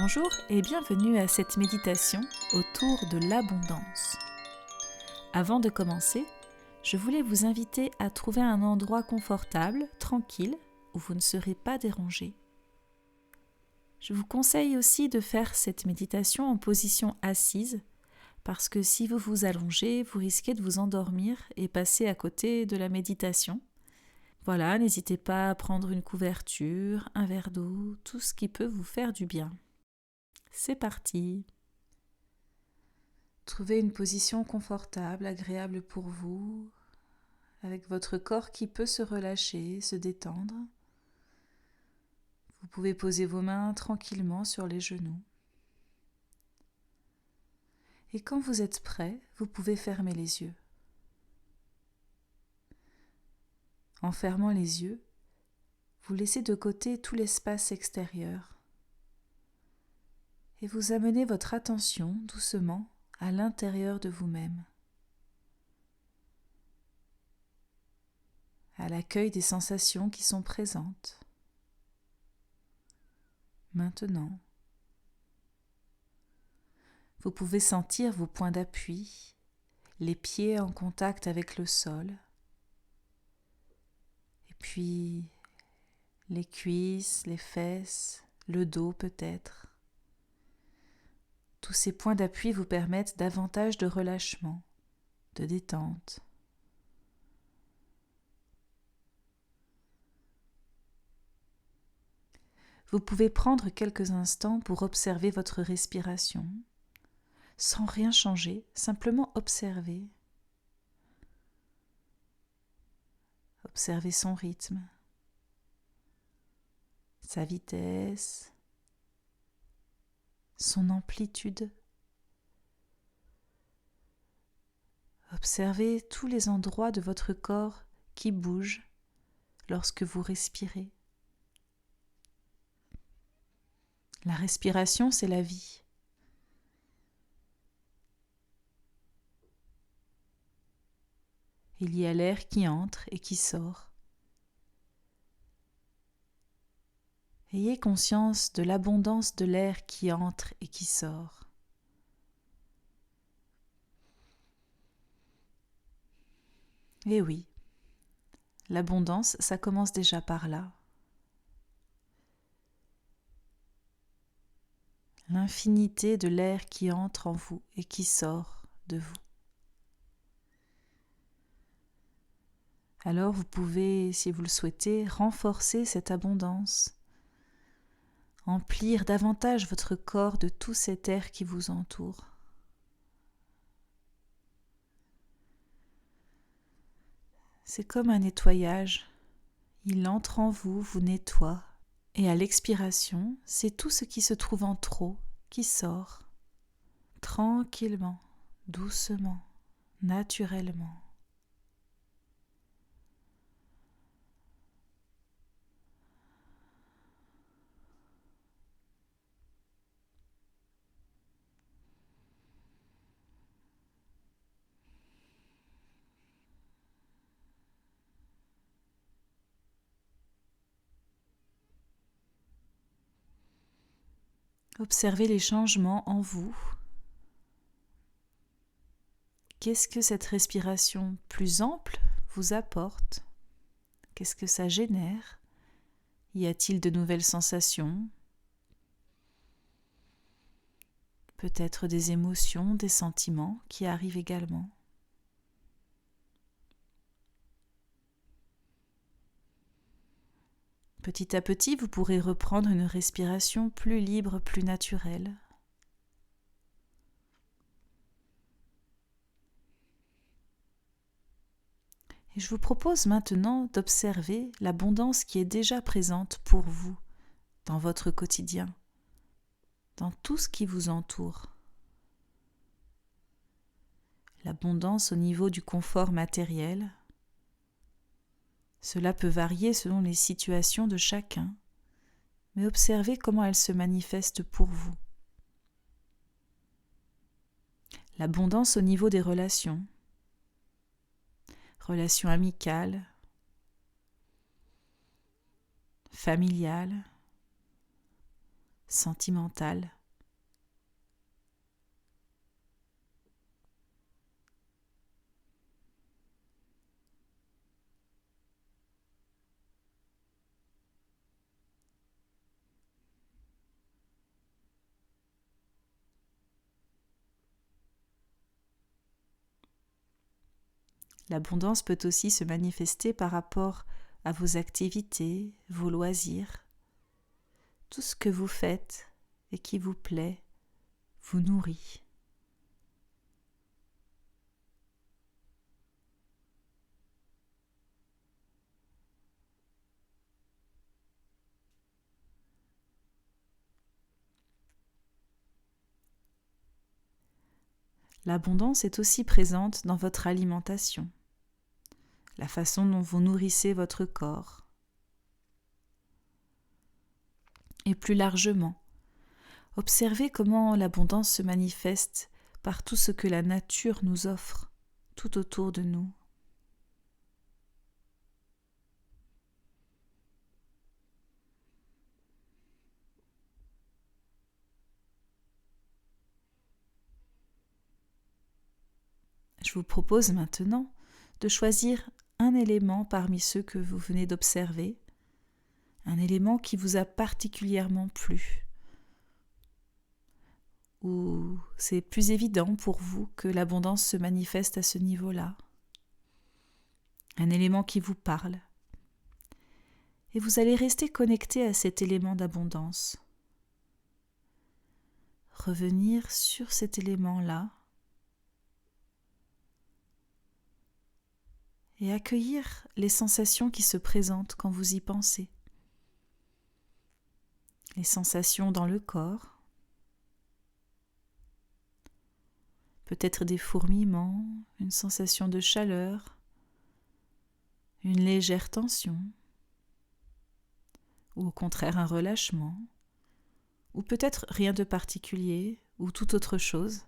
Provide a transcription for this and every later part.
Bonjour et bienvenue à cette méditation autour de l'abondance. Avant de commencer, je voulais vous inviter à trouver un endroit confortable, tranquille, où vous ne serez pas dérangé. Je vous conseille aussi de faire cette méditation en position assise, parce que si vous vous allongez, vous risquez de vous endormir et passer à côté de la méditation. Voilà, n'hésitez pas à prendre une couverture, un verre d'eau, tout ce qui peut vous faire du bien. C'est parti. Trouvez une position confortable, agréable pour vous, avec votre corps qui peut se relâcher, se détendre. Vous pouvez poser vos mains tranquillement sur les genoux. Et quand vous êtes prêt, vous pouvez fermer les yeux. En fermant les yeux, vous laissez de côté tout l'espace extérieur et vous amenez votre attention doucement à l'intérieur de vous-même, à l'accueil des sensations qui sont présentes. Maintenant, vous pouvez sentir vos points d'appui, les pieds en contact avec le sol, et puis les cuisses, les fesses, le dos peut-être. Tous ces points d'appui vous permettent davantage de relâchement, de détente. Vous pouvez prendre quelques instants pour observer votre respiration, sans rien changer, simplement observer. Observez son rythme, sa vitesse, son amplitude. Observez tous les endroits de votre corps qui bougent lorsque vous respirez. La respiration, c'est la vie. Il y a l'air qui entre et qui sort. Ayez conscience de l'abondance de l'air qui entre et qui sort. Et oui, l'abondance, ça commence déjà par là. L'infinité de l'air qui entre en vous et qui sort de vous. Alors vous pouvez, si vous le souhaitez, renforcer cette abondance, emplir davantage votre corps de tout cet air qui vous entoure. C'est comme un nettoyage. Il entre en vous, vous nettoie, et à l'expiration, c'est tout ce qui se trouve en trop qui sort, tranquillement, doucement, naturellement. Observez les changements en vous. Qu'est-ce que cette respiration plus ample vous apporte ? Qu'est-ce que ça génère ? Y a-t-il de nouvelles sensations ? Peut-être des émotions, des sentiments qui arrivent également. Petit à petit, vous pourrez reprendre une respiration plus libre, plus naturelle. Et je vous propose maintenant d'observer l'abondance qui est déjà présente pour vous dans votre quotidien, dans tout ce qui vous entoure. L'abondance au niveau du confort matériel. Cela peut varier selon les situations de chacun, mais observez comment elle se manifeste pour vous. L'abondance au niveau des relations. Relations amicales, familiales, sentimentale. L'abondance peut aussi se manifester par rapport à vos activités, vos loisirs. Tout ce que vous faites et qui vous plaît vous nourrit. L'abondance est aussi présente dans votre alimentation, la façon dont vous nourrissez votre corps. Et plus largement, observez comment l'abondance se manifeste par tout ce que la nature nous offre tout autour de nous. Je vous propose maintenant de choisir un élément parmi ceux que vous venez d'observer, un élément qui vous a particulièrement plu, ou c'est plus évident pour vous que l'abondance se manifeste à ce niveau-là, un élément qui vous parle. Et vous allez rester connecté à cet élément d'abondance. Revenir sur cet élément-là et accueillir les sensations qui se présentent quand vous y pensez. Les sensations dans le corps, peut-être des fourmillements, une sensation de chaleur, une légère tension, ou au contraire un relâchement, ou peut-être rien de particulier, ou toute autre chose.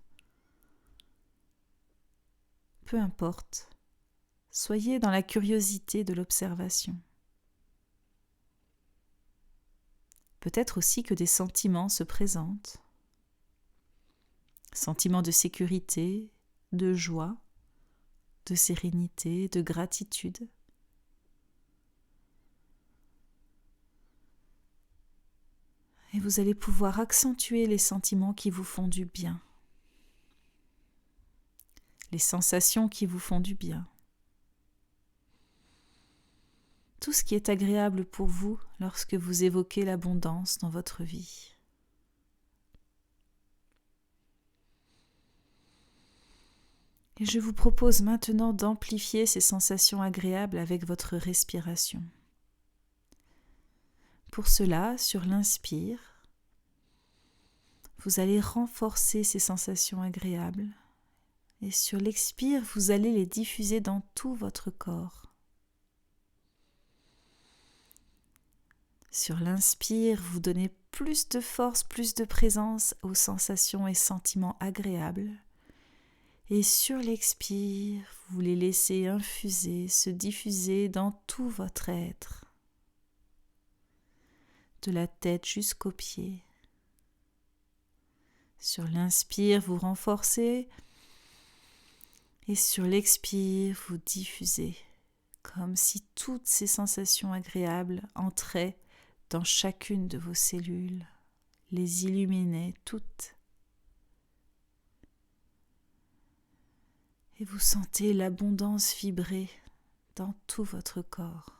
Peu importe, soyez dans la curiosité de l'observation. Peut-être aussi que des sentiments se présentent. Sentiments de sécurité, de joie, de sérénité, de gratitude. Et vous allez pouvoir accentuer les sentiments qui vous font du bien. Les sensations qui vous font du bien. Tout ce qui est agréable pour vous lorsque vous évoquez l'abondance dans votre vie. Et je vous propose maintenant d'amplifier ces sensations agréables avec votre respiration. Pour cela, sur l'inspire, vous allez renforcer ces sensations agréables et sur l'expire, vous allez les diffuser dans tout votre corps. Sur l'inspire, vous donnez plus de force, plus de présence aux sensations et sentiments agréables. Et sur l'expire, vous les laissez infuser, se diffuser dans tout votre être, de la tête jusqu'aux pieds. Sur l'inspire, vous renforcez et sur l'expire, vous diffusez, comme si toutes ces sensations agréables entraient dans chacune de vos cellules, les illuminaient toutes. Et vous sentez l'abondance vibrer dans tout votre corps.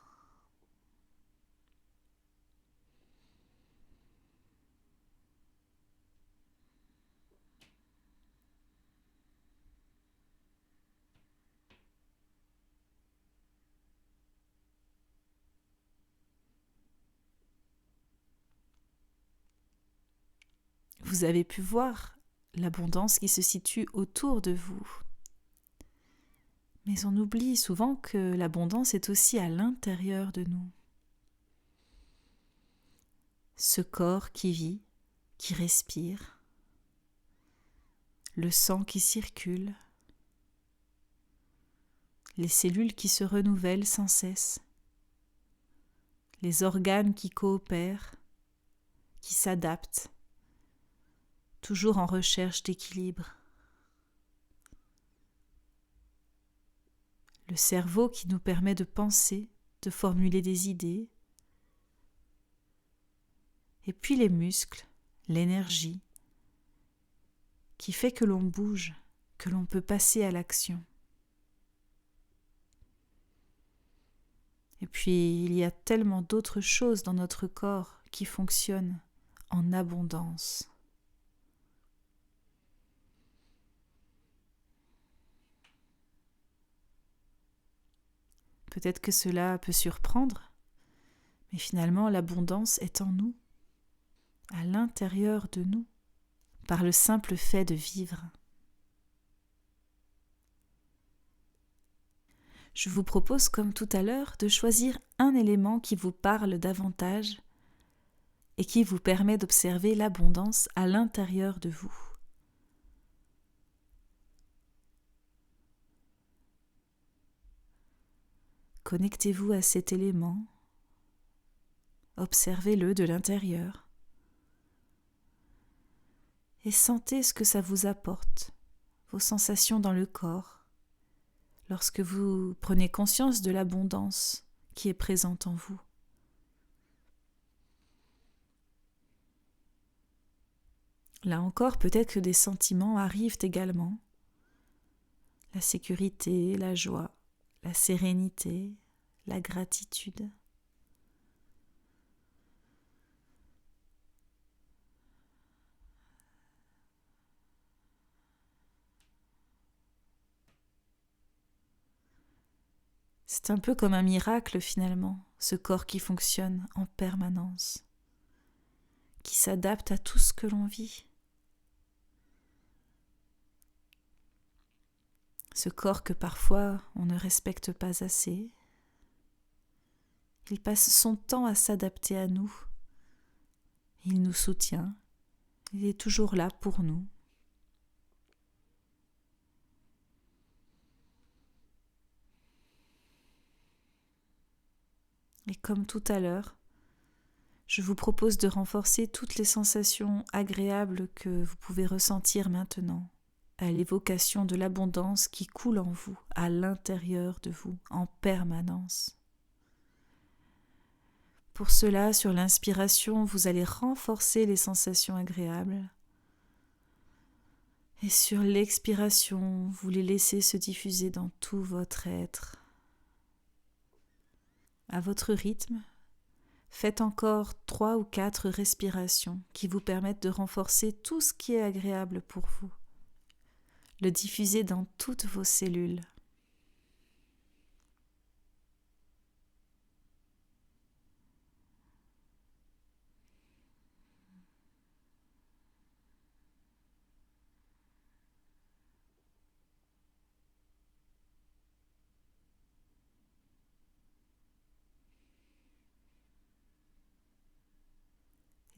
Vous avez pu voir l'abondance qui se situe autour de vous. Mais on oublie souvent que l'abondance est aussi à l'intérieur de nous. Ce corps qui vit, qui respire, le sang qui circule, les cellules qui se renouvellent sans cesse, les organes qui coopèrent, qui s'adapte, toujours en recherche d'équilibre. Le cerveau qui nous permet de penser, de formuler des idées. Et puis les muscles, l'énergie, qui fait que l'on bouge, que l'on peut passer à l'action. Et puis il y a tellement d'autres choses dans notre corps qui fonctionnent en abondance. Peut-être que cela peut surprendre, mais finalement l'abondance est en nous, à l'intérieur de nous, par le simple fait de vivre. Je vous propose, comme tout à l'heure, de choisir un élément qui vous parle davantage et qui vous permet d'observer l'abondance à l'intérieur de vous. Connectez-vous à cet élément, observez-le de l'intérieur et sentez ce que ça vous apporte, vos sensations dans le corps, lorsque vous prenez conscience de l'abondance qui est présente en vous. Là encore, peut-être que des sentiments arrivent également. La sécurité, la joie, la sérénité, la gratitude. C'est un peu comme un miracle finalement, ce corps qui fonctionne en permanence, qui s'adapte à tout ce que l'on vit. Ce corps que parfois on ne respecte pas assez, il passe son temps à s'adapter à nous. Il nous soutient, il est toujours là pour nous. Et comme tout à l'heure, je vous propose de renforcer toutes les sensations agréables que vous pouvez ressentir maintenant, à l'évocation de l'abondance qui coule en vous, à l'intérieur de vous, en permanence. Pour cela, sur l'inspiration, vous allez renforcer les sensations agréables. Et sur l'expiration, vous les laissez se diffuser dans tout votre être. À votre rythme, faites encore 3 ou 4 respirations qui vous permettent de renforcer tout ce qui est agréable pour vous. Le diffuser dans toutes vos cellules.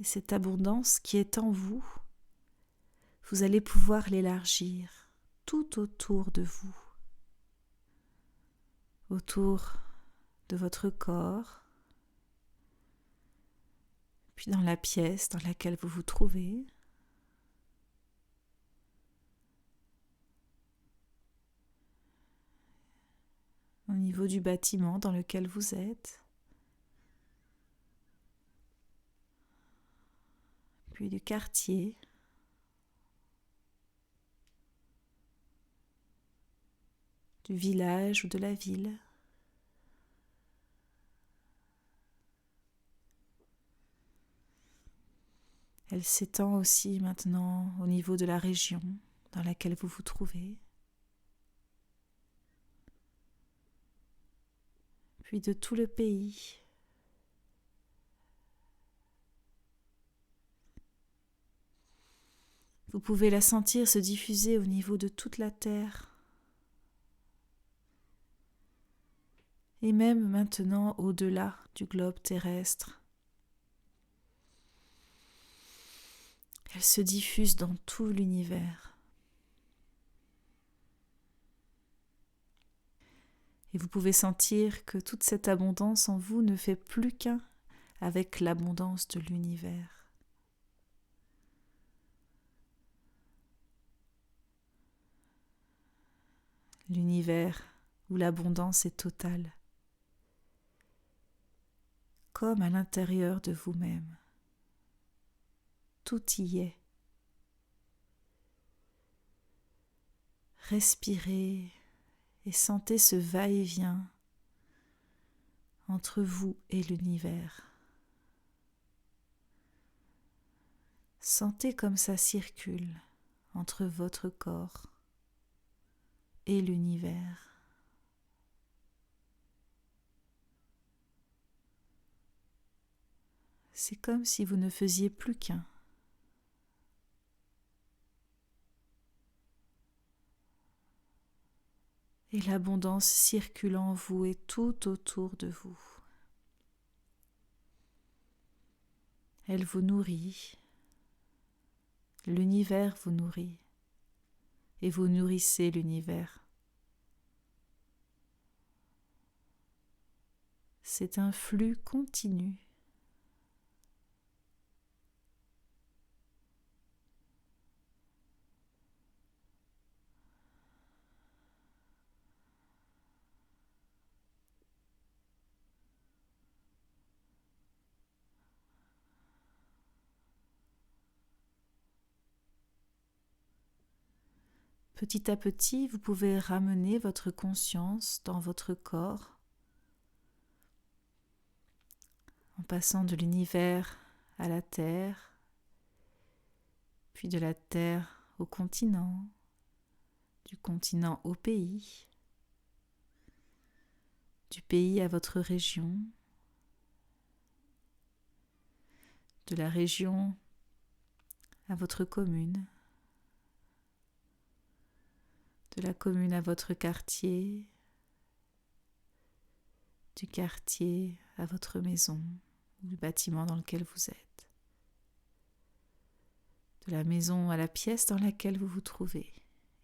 Et cette abondance qui est en vous, vous allez pouvoir l'élargir tout autour de vous, autour de votre corps, puis dans la pièce dans laquelle vous vous trouvez. Au niveau du bâtiment dans lequel vous êtes. Puis du quartier, du village ou de la ville. Elle s'étend aussi maintenant au niveau de la région dans laquelle vous vous trouvez, puis de tout le pays. Vous pouvez la sentir se diffuser au niveau de toute la terre. Et même maintenant au-delà du globe terrestre. Elle se diffuse dans tout l'univers. Et vous pouvez sentir que toute cette abondance en vous ne fait plus qu'un avec l'abondance de l'univers. l'univers où l'abondance est totale, comme à l'intérieur de vous-même. Tout y est. Respirez et sentez ce va-et-vient entre vous et l'univers. Sentez comme ça circule entre votre corps et l'univers. C'est comme si vous ne faisiez plus qu'un. Et l'abondance circule en vous et tout autour de vous. Elle vous nourrit, l'univers vous nourrit, et vous nourrissez l'univers. C'est un flux continu. Petit à petit, vous pouvez ramener votre conscience dans votre corps, en passant de l'univers à la Terre, puis de la Terre au continent, du continent au pays, du pays à votre région, de la région à votre commune, de la commune à votre quartier, du quartier à votre maison ou le bâtiment dans lequel vous êtes, de la maison à la pièce dans laquelle vous vous trouvez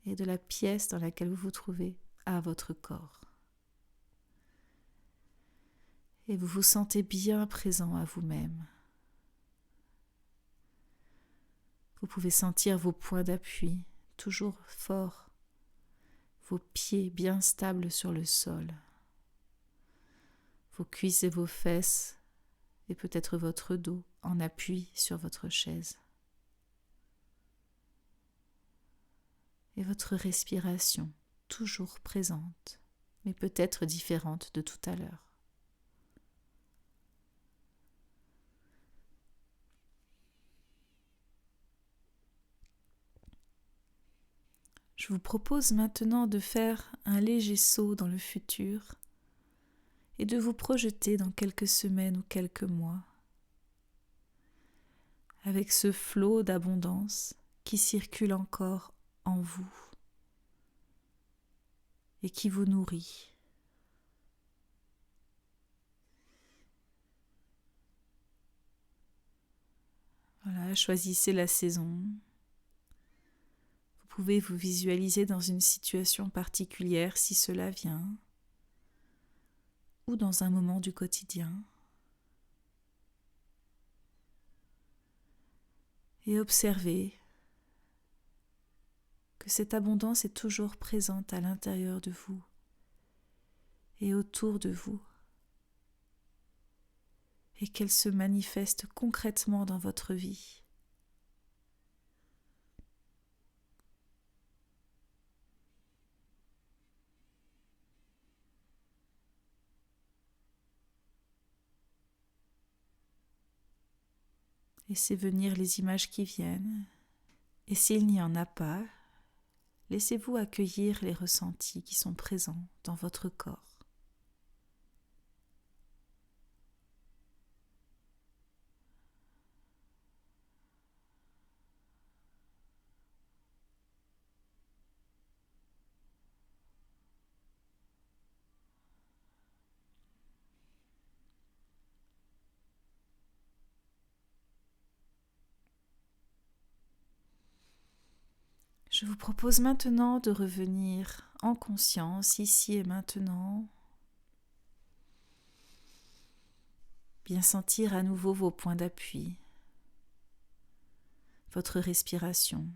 et de la pièce dans laquelle vous vous trouvez à votre corps. Et vous vous sentez bien présent à vous-même. Vous pouvez sentir vos points d'appui toujours forts, vos pieds bien stables sur le sol, vos cuisses et vos fesses et peut-être votre dos en appui sur votre chaise. Et votre respiration toujours présente, mais peut-être différente de tout à l'heure. Je vous propose maintenant de faire un léger saut dans le futur et de vous projeter dans quelques semaines ou quelques mois avec ce flot d'abondance qui circule encore en vous et qui vous nourrit. Voilà, choisissez la saison. Vous pouvez vous visualiser dans une situation particulière si cela vient, ou dans un moment du quotidien. Et observez que cette abondance est toujours présente à l'intérieur de vous et autour de vous, et qu'elle se manifeste concrètement dans votre vie. Laissez venir les images qui viennent, et s'il n'y en a pas, laissez-vous accueillir les ressentis qui sont présents dans votre corps. Je vous propose maintenant de revenir en conscience, ici et maintenant. Bien sentir à nouveau vos points d'appui, votre respiration.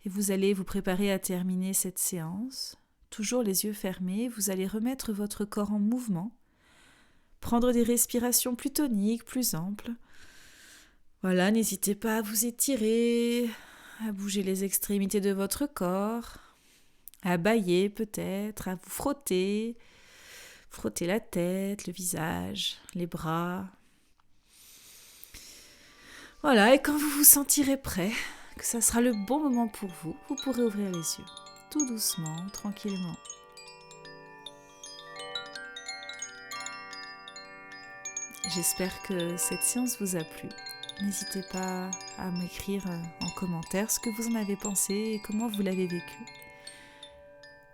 Et vous allez vous préparer à terminer cette séance. Toujours les yeux fermés, vous allez remettre votre corps en mouvement, prendre des respirations plus toniques, plus amples. Voilà, n'hésitez pas à vous étirer, à bouger les extrémités de votre corps, à bâiller peut-être, à vous frotter la tête, le visage, les bras. Voilà, et quand vous vous sentirez prêt, que ça sera le bon moment pour vous, vous pourrez ouvrir les yeux, tout doucement, tranquillement. J'espère que cette séance vous a plu. N'hésitez pas à m'écrire en commentaire ce que vous en avez pensé et comment vous l'avez vécu.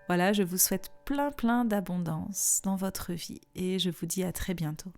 Voilà, je vous souhaite plein d'abondance dans votre vie et je vous dis à très bientôt.